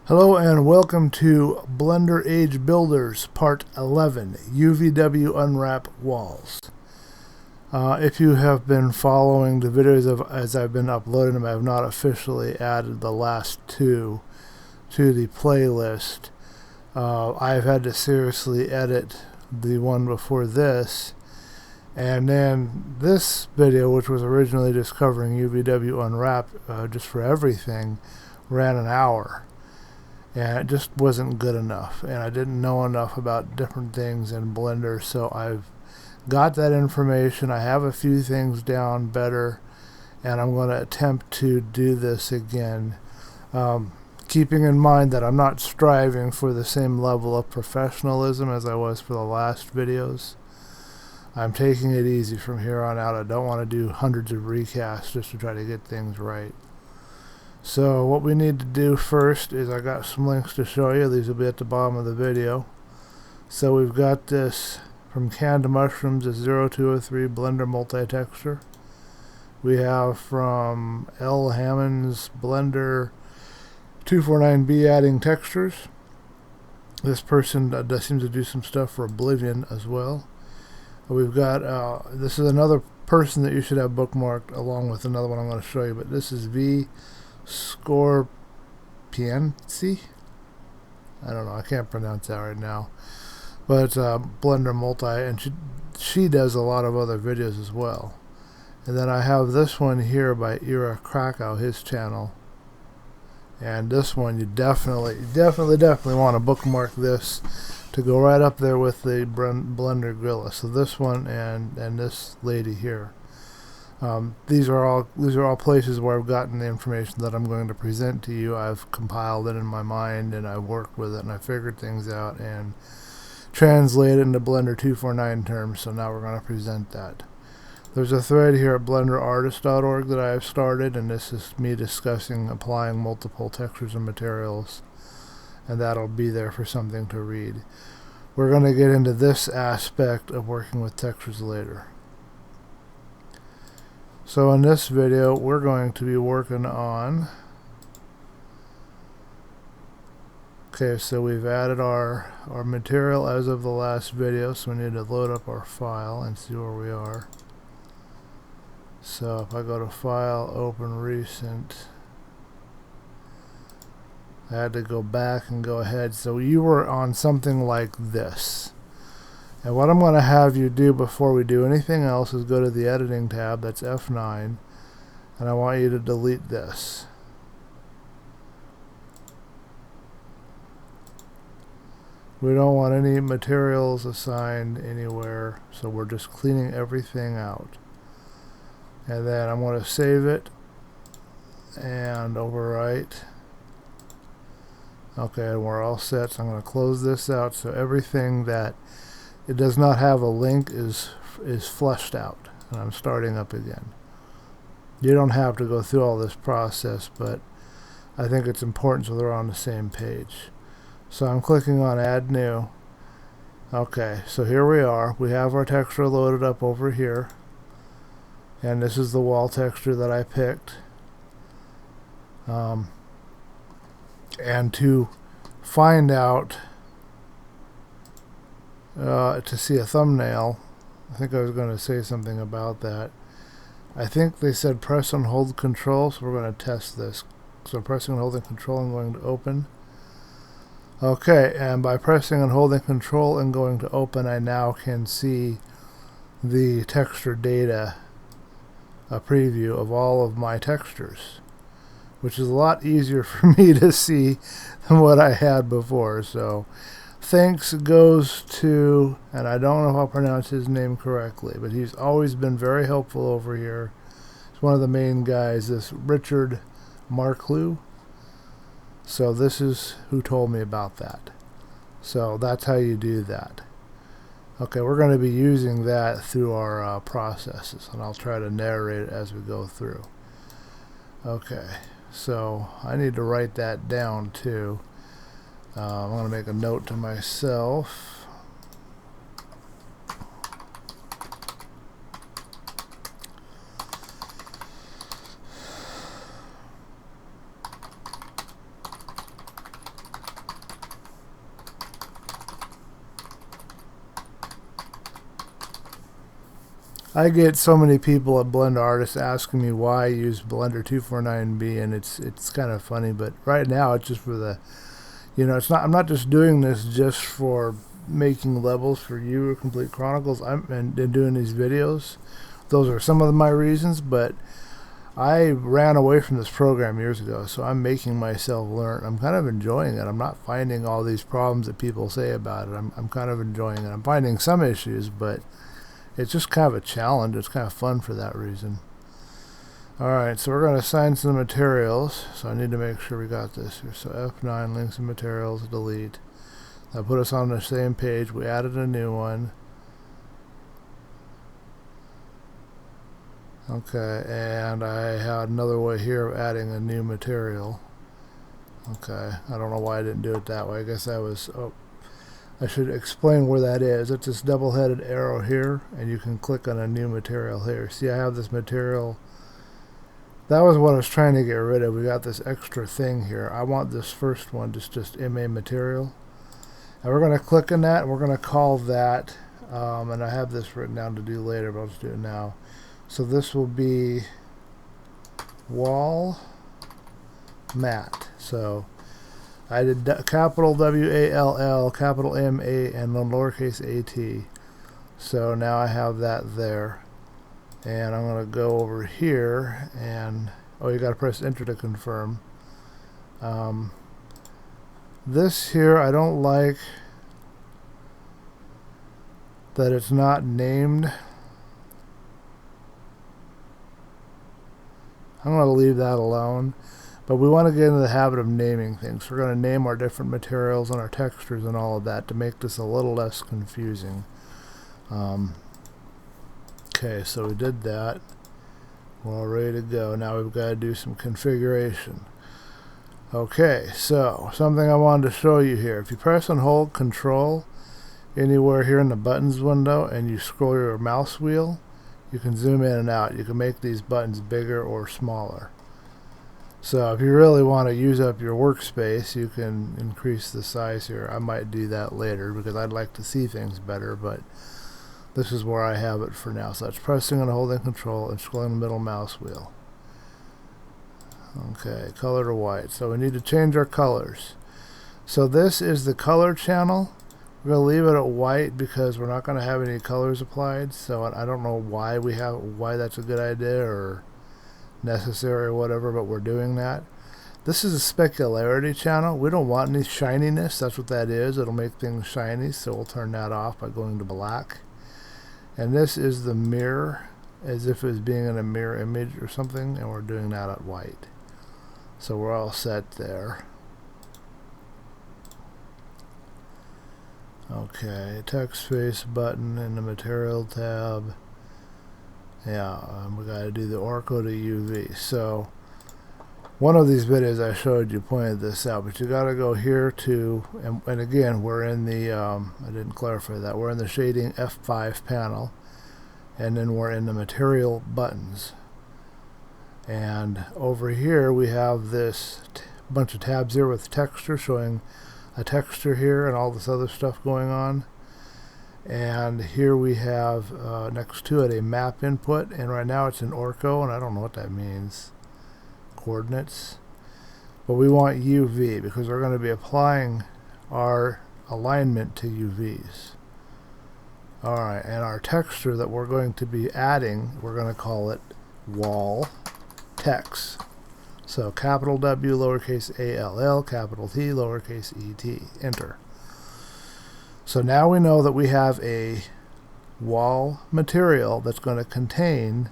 Hello and welcome to Blender Age Builders Part 11, UVW Unwrap Walls. If you have been following the videos as I've been uploading them, I have not officially added the last two to the playlist. I've had to seriously edit the one before this, and then this video, which was originally just covering UVW Unwrap just for everything, ran an hour. And it just wasn't good enough, and I didn't know enough about different things in Blender, so I've got that information. I have a few things down better, and I'm going to attempt to do this again, keeping in mind that I'm not striving for the same level of professionalism as I was for the last videos. I'm taking it easy from here on out. I don't want to do hundreds of recasts just to try to get things right. So what we need to do first is I got some links to show you. These will be at the bottom of the video. So we've got this from Canned Mushrooms, this 0203 Blender Multi-Texture. We have from L. Hammond's Blender 249B Adding Textures. This person seems to do some stuff for Oblivion as well. We've got, this is another person that you should have bookmarked along with another one I'm going to show you, but this is V. Scorpiancy? I don't know, I can't pronounce that right now. But Blender Multi, and she does a lot of other videos as well. And then I have this one here by Ira Krakow, his channel. And this one you definitely want to bookmark this to go right up there with the Blender Gorilla. So this one and this lady here. These are all places where I've gotten the information that I'm going to present to you. I've compiled it in my mind, and I've worked with it, and I figured things out and translated it into Blender 249 terms. So now we're going to present that. There's a thread here at blenderartist.org that I have started, and this is me discussing applying multiple textures and materials, and that'll be there for something to read. We're going to get into this aspect of working with textures later. So in this video, we're going to be working on, okay, so we've added our material as of the last video, so we need to load up our file and see where we are. So if I go to File, Open Recent, I had to go back and go ahead. So you were on something like this. And what I'm going to have you do before we do anything else is go to the Editing tab, that's F9, and I want you to delete this. We don't want any materials assigned anywhere, so we're just cleaning everything out. And then I'm going to save it and overwrite. Okay, we're all set, so I'm going to close this out, so everything that it does not have a link is flushed out, and I'm starting up again. You don't have to go through all this process, but I think it's important so they're on the same page. So I'm clicking on Add New. Okay, so here we are. We have our texture loaded up over here, and this is the wall texture that I picked. And to find out to see a thumbnail, I think I was going to say something about that. I think they said press and hold control, so we're going to test this. So pressing and holding control, I'm going to open. Okay, and by pressing and holding control and going to open, I now can see the texture data, a preview of all of my textures, which is a lot easier for me to see than what I had before. So thanks goes to, and I don't know if I'll pronounce his name correctly, but he's always been very helpful over here. He's one of the main guys, this Richard Marklew. So this is who told me about that. So that's how you do that. Okay, we're going to be using that through our processes, and I'll try to narrate it as we go through. Okay, so I need to write that down too. I'm going to make a note to myself. I get so many people at Blender Artists asking me why I use Blender 249B, and it's kind of funny. But right now, it's just for the, it's not. I'm not just doing this just for making levels for you or Complete Chronicles. And doing these videos. Those are some of my reasons, but I ran away from this program years ago, so I'm making myself learn. I'm kind of enjoying it. I'm not finding all these problems that people say about it. I'm kind of enjoying it. I'm finding some issues, but it's just kind of a challenge. It's kind of fun for that reason. Alright, so we're going to assign some materials. So I need to make sure we got this here. So F9, links and materials, delete. That put us on the same page. We added a new one. Okay, and I had another way here of adding a new material. Okay, I don't know why I didn't do it that way. I guess that was... I should explain where that is. It's this double-headed arrow here, and you can click on a new material here. See, I have this material. That was what I was trying to get rid of. We got this extra thing here. I want this first one, just MA material. And we're going to click on that, and we're going to call that, and I have this written down to do later, but I'll just do it now. So this will be wall mat. So I did capital W-A-L-L, capital M-A, and then lowercase a-t. So now I have that there. And I'm going to go over here and... Oh, you got to press enter to confirm. This here, I don't like that it's not named. I'm going to leave that alone. But we want to get into the habit of naming things. We're going to name our different materials and our textures and all of that to make this a little less confusing. Okay, so we did that. We're all ready to go. Now we've got to do some configuration. Okay, so something I wanted to show you here. If you press and hold Control anywhere here in the buttons window and you scroll your mouse wheel, you can zoom in and out. You can make these buttons bigger or smaller. So if you really want to use up your workspace, you can increase the size here. I might do that later because I'd like to see things better, but this is where I have it for now. So it's pressing and holding Control and scrolling the middle mouse wheel. Okay, color to white. So we need to change our colors. So this is the color channel. We're going to leave it at white because we're not going to have any colors applied. So I don't know why that's a good idea or necessary or whatever, but we're doing that. This is a specularity channel. We don't want any shininess. That's what that is. It'll make things shiny, so we'll turn that off by going to black. And this is the mirror, as if it was being in a mirror image or something, and we're doing that at white. So we're all set there. Okay, text space button in the material tab. Yeah, we got to do the Orco to UV. So one of these videos I showed you pointed this out, but you got to go here to, and again, we're in the, I didn't clarify that, we're in the shading F5 panel, and then we're in the material buttons. And over here we have this bunch of tabs here with texture, showing a texture here and all this other stuff going on. And here we have next to it a map input, and right now it's in Orco, and I don't know what that means, coordinates, but we want UV because we're going to be applying our alignment to UVs. Alright, and our texture that we're going to be adding, we're going to call it wall text. So capital W, lowercase a-l-l, capital T, lowercase e-t, enter. So now we know that we have a wall material that's going to contain,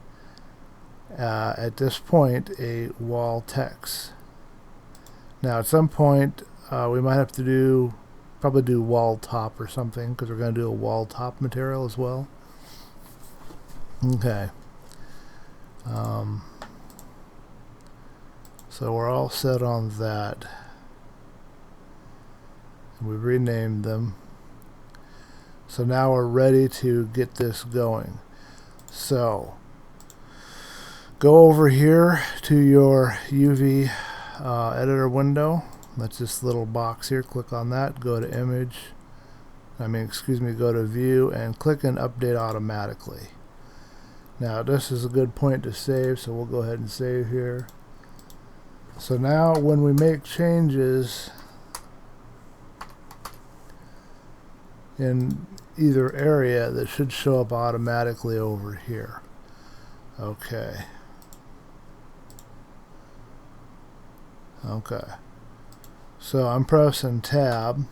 at this point, a wall text. Now at some point we might have to probably do wall top or something, because we're going to do a wall top material as well. Okay. So we're all set on that. We've renamed them. So now we're ready to get this going. So go over here to your UV editor window. That's this little box here. Click on that. Go to image. Go to view and click and update automatically. Now this is a good point to save, so we'll go ahead and save here. So now when we make changes in either area, that should show up automatically over here. Okay. Okay. So I'm pressing tab,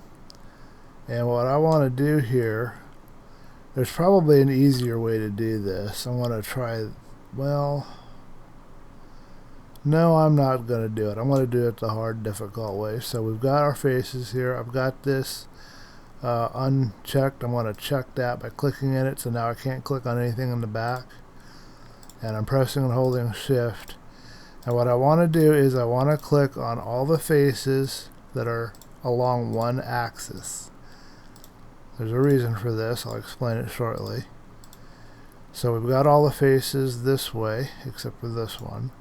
and what I want to do here, there's probably an easier way to do this. I want to try, well, no, I'm not going to do it. I'm going to do it the hard, difficult way. So we've got our faces here. I've got this unchecked. I'm going to check that by clicking in it, so now I can't click on anything in the back. And I'm pressing and holding shift. And what I want to do is I want to click on all the faces that are along one axis. There's a reason for this. I'll explain it shortly. So we've got all the faces this way, except for this one.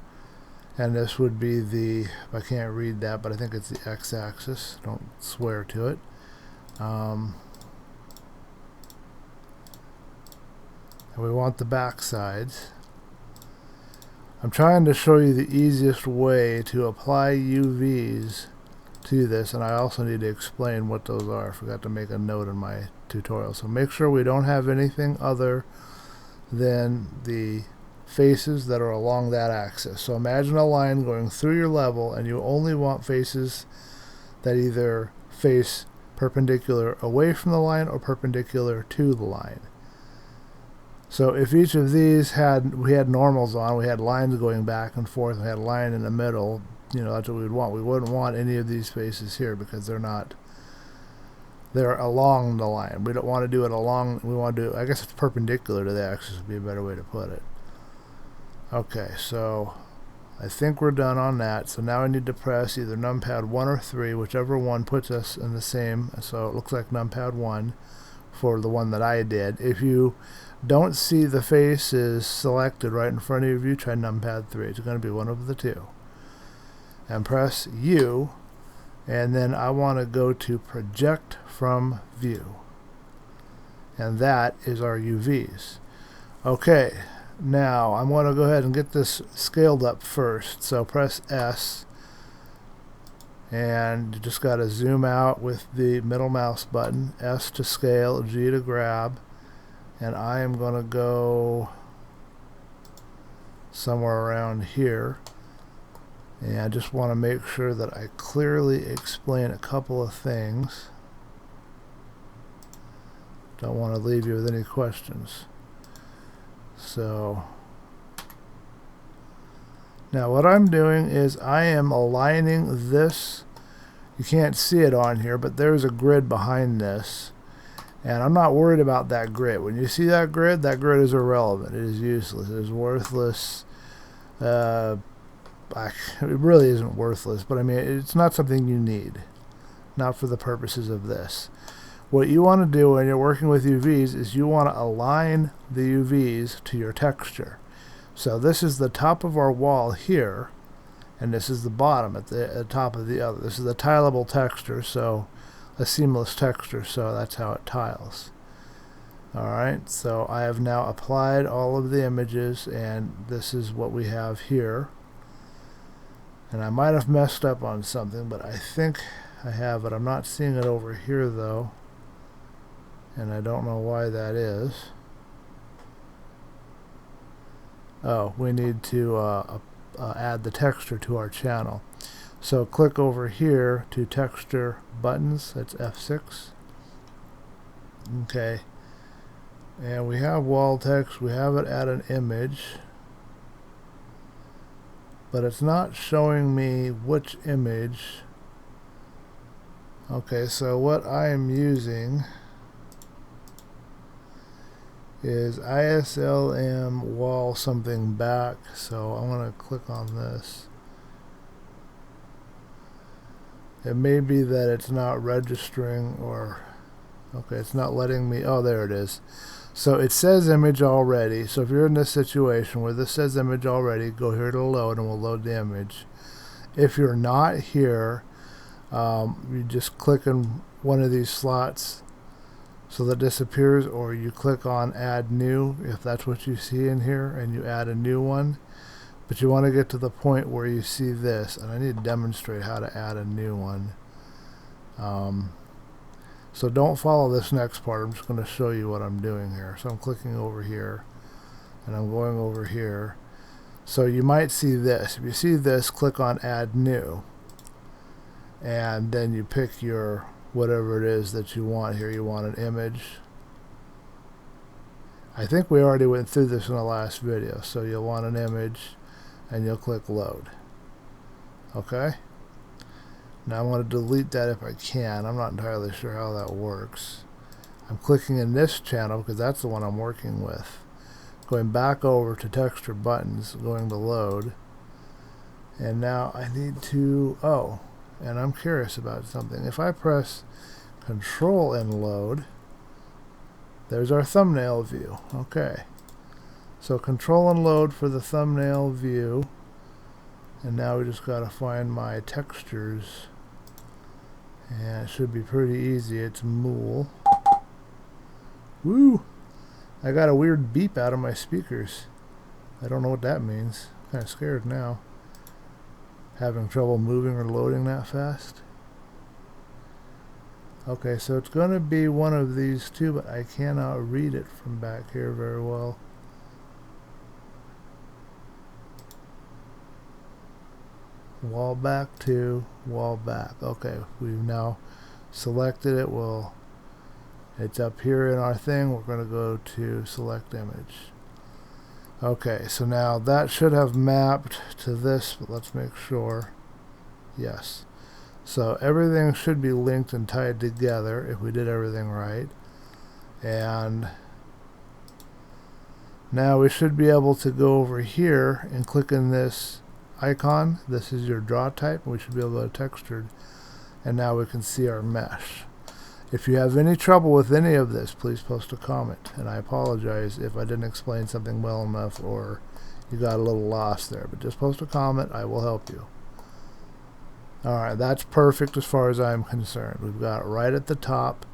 And this would be the, I can't read that, but I think it's the x-axis. Don't swear to it. And we want the back sides. I'm trying to show you the easiest way to apply UVs to this, and I also need to explain what those are. I forgot to make a note in my tutorial. So make sure we don't have anything other than the faces that are along that axis. So imagine a line going through your level, and you only want faces that either face perpendicular away from the line or perpendicular to the line. So if each of these we had normals on, we had lines going back and forth, we had a line in the middle, you know, that's what we would want. We wouldn't want any of these faces here because they're along the line. We don't want to do it along, we want to do, I guess it's perpendicular to the axis would be a better way to put it. Okay, so I think we're done on that. So now I need to press either numpad 1 or 3, whichever one puts us in the same. So it looks like numpad 1 for the one that I did. If you don't see the faces selected right in front of you, try numpad 3. It's going to be one of the two. And press U, and then I want to go to project from view. And that is our UVs. Okay, now I'm going to go ahead and get this scaled up first. So press S, and you just got to zoom out with the middle mouse button. S to scale, G to grab, and I am going to go somewhere around here. And I just want to make sure that I clearly explain a couple of things. Don't want to leave you with any questions. So now what I'm doing is I am aligning this. You can't see it on here, but there's a grid behind this. And I'm not worried about that grid. When you see that grid is irrelevant. It is useless. It is worthless. It really isn't worthless, but I mean, it's not something you need. Not for the purposes of this. What you want to do when you're working with UVs is you want to align the UVs to your texture. So this is the top of our wall here, and this is the bottom at the top of the other. This is the tileable texture, so a seamless texture, so that's how it tiles. Alright, so I have now applied all of the images, and this is what we have here. And I might have messed up on something, but I think I have it. I'm not seeing it over here though, and I don't know why that is. Oh, we need to add the texture to our channel. So click over here to texture buttons. That's F6. Okay, and we have wall text. We have it at an image, but it's not showing me which image. Okay, so what I am using is ISLM wall something back, so I'm going to click on this. It may be that it's not registering, or okay, it's not letting me. Oh, there it is. So it says image already. So if you're in this situation where this says image already, go here to load and we'll load the image. If you're not here, you just click in one of these slots so that disappears, or you click on add new if that's what you see in here, and you add a new one. But you want to get to the point where you see this, and I need to demonstrate how to add a new one. So don't follow this next part. I'm just going to show you what I'm doing here. So I'm clicking over here, and I'm going over here. So you might see this. If you see this, click on add new, and then you pick your whatever it is that you want here. You want an image. I think we already went through this in the last video. So you'll want an image, and you'll click load. Okay? Now I'm going to delete that if I can. I'm not entirely sure how that works. I'm clicking in this channel because that's the one I'm working with. Going back over to texture buttons, going to load. And now I need to, and I'm curious about something. If I press Control and load, there's our thumbnail view. Okay. So Control and load for the thumbnail view. And now we just got to find my textures. And it should be pretty easy. It's Mool. Woo! I got a weird beep out of my speakers. I don't know what that means. I'm kind of scared now. Having trouble moving or loading that fast. Okay, so it's going to be one of these two, but I cannot read it from back here very well. Wall back to wall back. Okay, we've now selected it. It's up here in our thing. We're going to go to select image. Okay, so now that should have mapped to this, but let's make sure. Yes. So everything should be linked and tied together if we did everything right. And now we should be able to go over here and click in this icon. This is your draw type. We should be able to go to textured, and now we can see our mesh. If you have any trouble with any of this, please post a comment, and I apologize if I didn't explain something well enough or you got a little lost there, but just post a comment. I will help you. Alright, that's perfect as far as I'm concerned. We've got it right at the top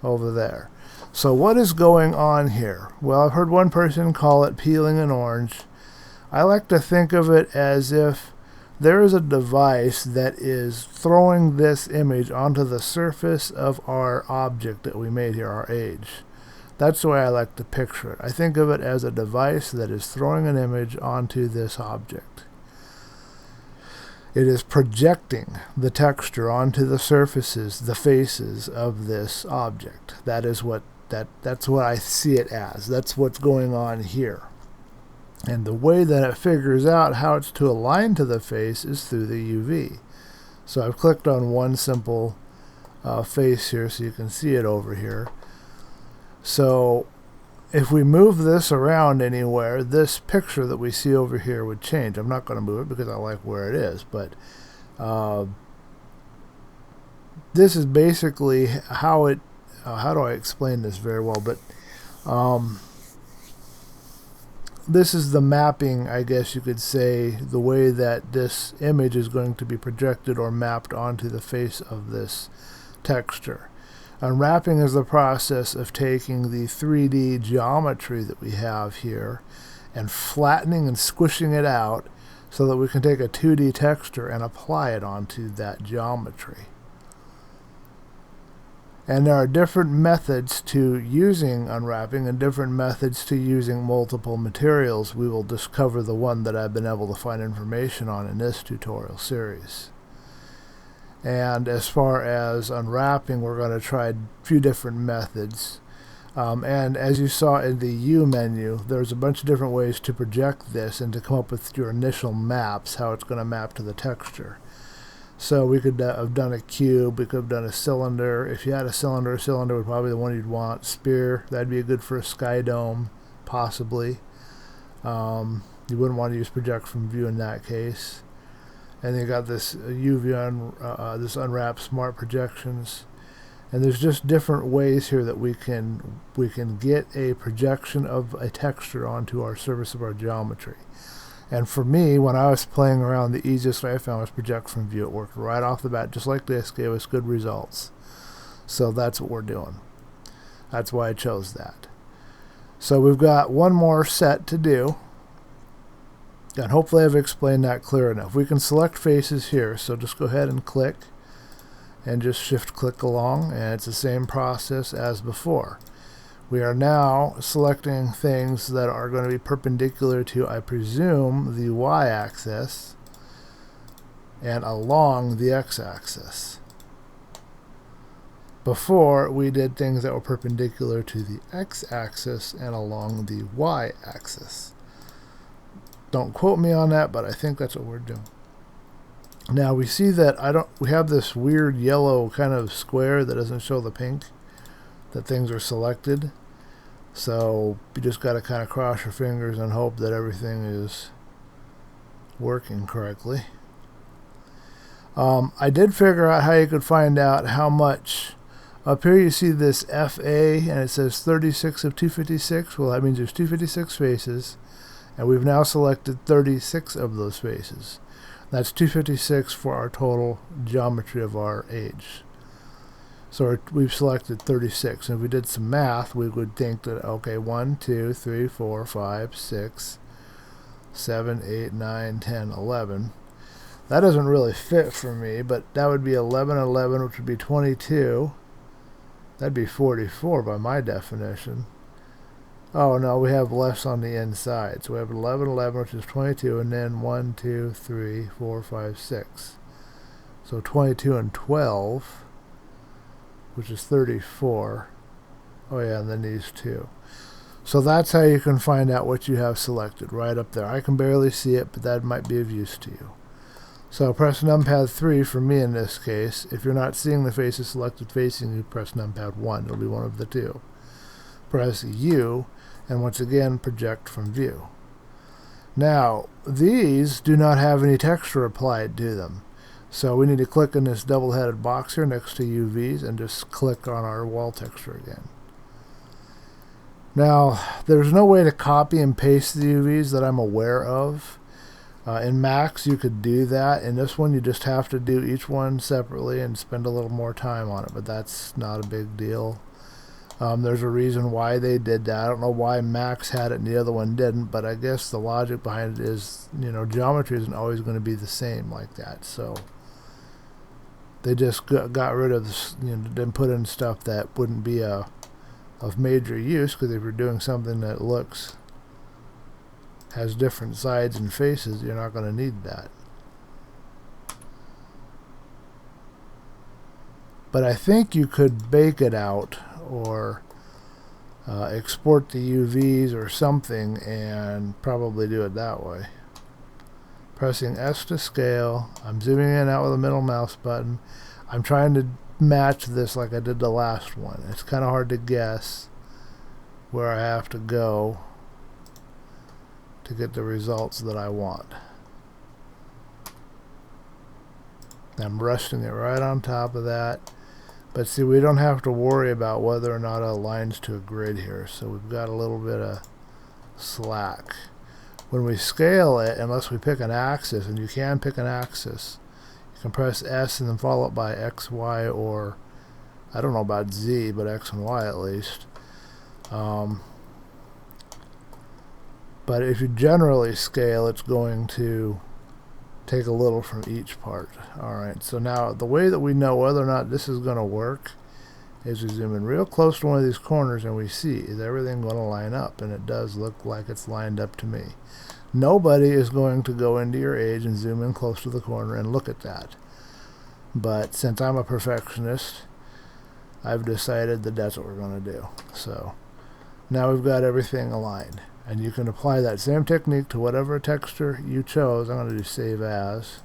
over there. So what is going on here? Well, I've heard one person call it peeling an orange. I like to think of it as if there is a device that is throwing this image onto the surface of our object that we made here, our age. That's the way I like to picture it. I think of it as a device that is throwing an image onto this object. It is projecting the texture onto the surfaces, the faces of this object. That's what I see it as. That's what's going on here. And the way that it figures out how it's to align to the face is through the UV. So I've clicked on one simple face here so you can see it over here. So if we move this around anywhere, this picture that we see over here would change. I'm not going to move it because I like where it is, but this is basically how it, how do I explain this very well, but this is the mapping, I guess you could say, the way that this image is going to be projected or mapped onto the face of this texture. Unwrapping is the process of taking the 3D geometry that we have here and flattening and squishing it out so that we can take a 2D texture and apply it onto that geometry. And there are different methods to using unwrapping and different methods to using multiple materials. We will just cover the one that I've been able to find information on in this tutorial series. And as far as unwrapping, we're going to try a few different methods. And as you saw in the U menu, there's a bunch of different ways to project this and to come up with your initial maps, how it's going to map to the texture. So we could have done a cube, we could have done a cylinder. If you had a cylinder would probably be the one you'd want. Spear, that'd be good for a sky dome, possibly. You wouldn't want to use project from view in that case. And then you got this UV, this Unwrap Smart Projections. And there's just different ways here that we can get a projection of a texture onto our surface of our geometry. And for me, when I was playing around, the easiest way I found was project from view. It worked right off the bat, just like this, gave us good results. So that's what we're doing. That's why I chose that. So we've got one more set to do. And hopefully I've explained that clear enough. We can select faces here, so just go ahead and click and just shift click along, and it's the same process as before. We are now selecting things that are going to be perpendicular to, I presume, the y-axis and along the x-axis. Before, we did things that were perpendicular to the x-axis and along the y-axis. Don't quote me on that, but I think that's what we're doing. Now we see that we have this weird yellow kind of square that doesn't show the pink, that things are selected. So you just got to kind of cross your fingers and hope that everything is working correctly. I did figure out how you could find out how much. Up here you see this FA and it says 36 of 256. Well, that means there's 256 faces, and we've now selected 36 of those faces. That's 256 for our total geometry of our age. So we've selected 36. And if we did some math, we would think that, okay, 1, 2, 3, 4, 5, 6, 7, 8, 9, 10, 11. That doesn't really fit for me, but that would be 11, 11, which would be 22. That'd be 44 by my definition. Oh no, we have less on the inside. So we have 11, 11, which is 22, and then 1, 2, 3, 4, 5, 6. So 22 and 12, which is 34. Oh yeah, and then these two. So that's how you can find out what you have selected, right up there. I can barely see it, but that might be of use to you. So press numpad 3 for me in this case. If you're not seeing the faces selected facing you, press numpad 1. It'll be one of the two. Press U, and once again project from view. Now, these do not have any texture applied to them. So we need to click in this double-headed box here next to UVs and just click on our wall texture again. Now, there's no way to copy and paste the UVs that I'm aware of. In Max, you could do that. In this one, you just have to do each one separately and spend a little more time on it, but that's not a big deal. There's a reason why they did that. I don't know why Max had it and the other one didn't, but I guess the logic behind it is, geometry isn't always going to be the same like that. So they just got rid of this, didn't put in stuff that wouldn't be of major use, because if you're doing something that has different sides and faces, you're not going to need that. But I think you could bake it out or export the UVs or something and probably do it that way. Pressing S to scale. I'm zooming in and out with the middle mouse button. I'm trying to match this like I did the last one. It's kind of hard to guess where I have to go to get the results that I want. I'm resting it right on top of that. But see, we don't have to worry about whether or not it aligns to a grid here. So we've got a little bit of slack. When we scale it, unless we pick an axis, and you can pick an axis, you can press S and then follow it by X, Y, or I don't know about Z, but X and Y at least. But if you generally scale, it's going to take a little from each part. Alright, so now the way that we know whether or not this is going to work is we zoom in real close to one of these corners and we see, is everything going to line up? And it does look like it's lined up to me. Nobody is going to go into your age and zoom in close to the corner and look at that. But since I'm a perfectionist, I've decided that that's what we're going to do. So now we've got everything aligned. And you can apply that same technique to whatever texture you chose. I'm going to do save as.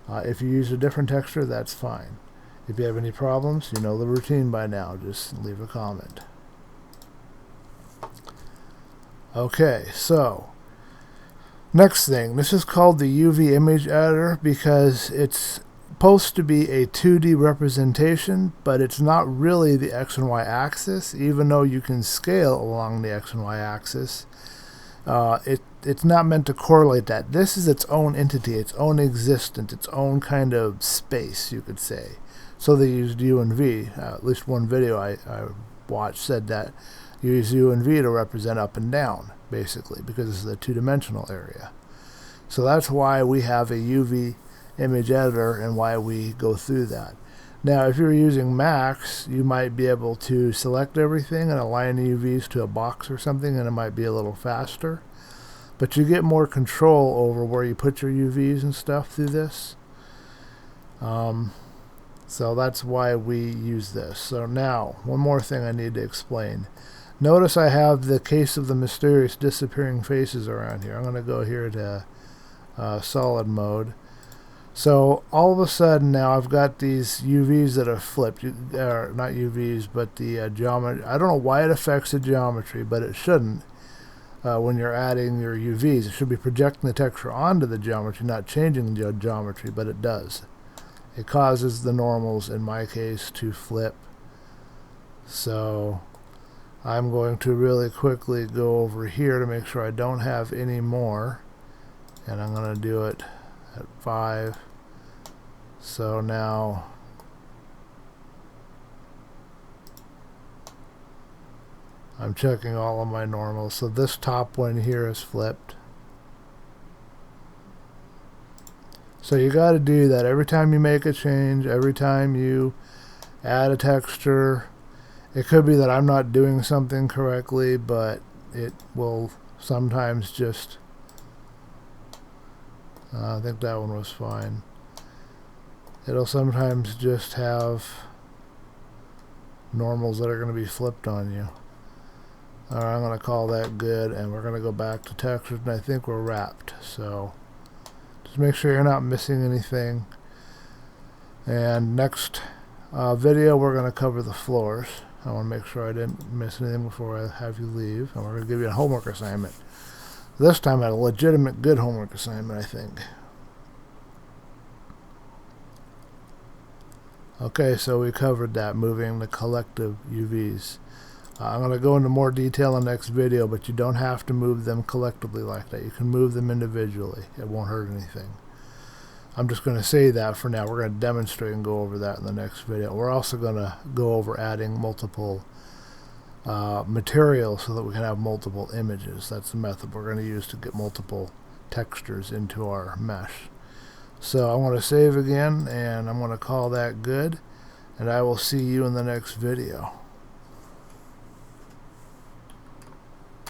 If you use a different texture, that's fine. If you have any problems, you know the routine by now. Just leave a comment. Okay, so next thing. This is called the UV image editor because it's supposed to be a 2D representation, but it's not really the X and Y axis, even though you can scale along the X and Y axis. It's not meant to correlate that. This is its own entity, its own existence, its own kind of space, you could say. So they used U and V. At least one video I stopwatch said that use U and V to represent up and down, basically, because this is a two-dimensional area. So that's why we have a UV image editor and why we go through that. Now, if you're using Max, you might be able to select everything and align the UVs to a box or something, and it might be a little faster. But you get more control over where you put your UVs and stuff through this. So that's why we use this. So now, one more thing I need to explain. Notice I have the case of the mysterious disappearing faces around here. I'm going to go here to solid mode. So all of a sudden now I've got these UVs that are flipped, or not UVs, but the geometry. I don't know why it affects the geometry, but it shouldn't. When you're adding your UVs, it should be projecting the texture onto the geometry, not changing the geometry, but it does. It causes the normals, in my case, to flip. So I'm going to really quickly go over here to make sure I don't have any more, and I'm going to do it at 5. So now I'm checking all of my normals. So this top one here is flipped. So you got to do that every time you make a change, every time you add a texture. It could be that I'm not doing something correctly, but it will sometimes just I think that one was fine. It'll sometimes just have normals that are going to be flipped on you. Alright, I'm going to call that good, and we're going to go back to textures, and I think we're wrapped. So just make sure you're not missing anything. And next video, we're going to cover the floors. I want to make sure I didn't miss anything before I have you leave. And we're going to give you a homework assignment. This time a legitimate good homework assignment, I think. Okay, so we covered that, moving the collective UVs. I'm going to go into more detail in the next video, but you don't have to move them collectively like that. You can move them individually. It won't hurt anything. I'm just going to say that for now. We're going to demonstrate and go over that in the next video. We're also going to go over adding multiple materials so that we can have multiple images. That's the method we're going to use to get multiple textures into our mesh. So I want to save again, and I'm going to call that good, and I will see you in the next video.